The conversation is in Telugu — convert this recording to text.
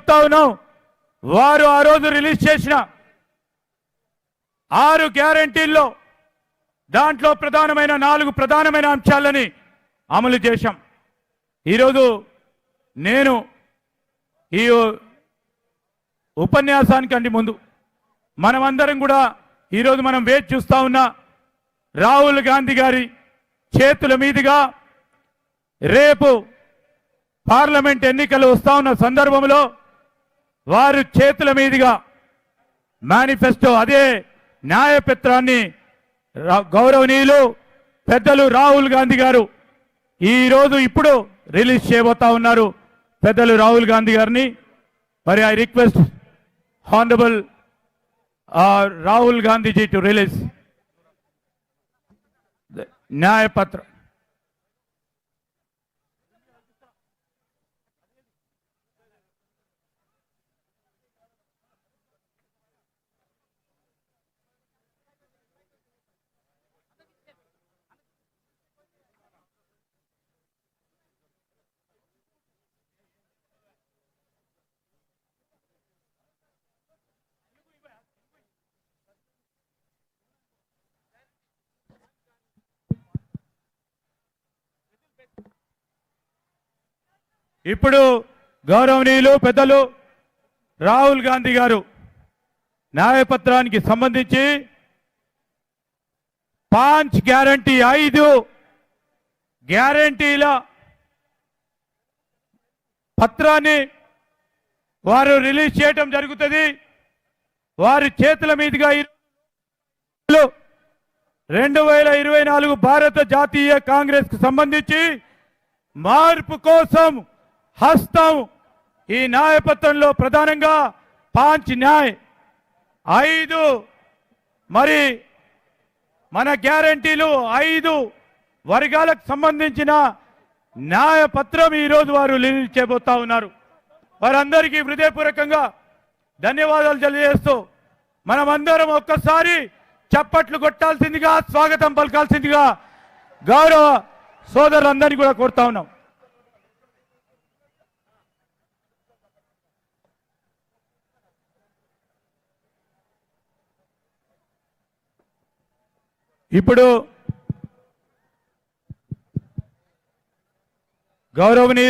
చెప్తా ఉన్నాం, వారు ఆ రోజు రిలీజ్ చేసిన 6 గ్యారెంటీల్లో దాంట్లో ప్రధానమైన 4 ప్రధానమైన అంశాలని అమలు చేశాం. ఈరోజు నేను ఈ ఉపన్యాసానికంటే ముందు మనమందరం కూడా ఈరోజు మనం వేచి చూస్తా ఉన్న రాహుల్ గాంధీ గారి చేతుల మీదుగా రేపు పార్లమెంట్ ఎన్నికలు వస్తా ఉన్న సందర్భంలో వారి చేతుల మీదుగా మేనిఫెస్టో అదే న్యాయపత్రాన్ని గౌరవనీయులు పెద్దలు రాహుల్ గాంధీ గారు ఈరోజు ఇప్పుడు రిలీజ్ చేయబోతా ఉన్నారు. పెద్దలు రాహుల్ గాంధీ గారిని మరి I request honourable Rahul Gandhiji to release Nyay Patra. ఇప్పుడు గౌరవనీయులు పెద్దలు రాహుల్ గాంధీ గారు న్యాయపత్రానికి సంబంధించి 5 గ్యారంటీ 5 గ్యారంటీల పత్రాన్ని వారు రిలీజ్ చేయడం జరుగుతుంది. వారి చేతుల మీదుగా 2024 భారత జాతీయ కాంగ్రెస్ కు సంబంధించి మార్పు కోసం హస్తం ఈ న్యాయపత్రంలో ప్రధానంగా 5 న్యాయ్ 5 మరి మన గ్యారంటీలు 5 వర్గాలకు సంబంధించిన న్యాయపత్రం ఈరోజు వారు రిలీజ్ చేయబోతా ఉన్నారు. వారందరికీ హృదయపూర్వకంగా ధన్యవాదాలు తెలియజేస్తూ మనమందరం ఒక్కసారి చప్పట్లు కొట్టాల్సిందిగా స్వాగతం పలకాల్సిందిగా గౌరవ సోదరులందరినీ కూడా కోరుతా ఉన్నాం. ఇప్పుడు గౌరవనీయులు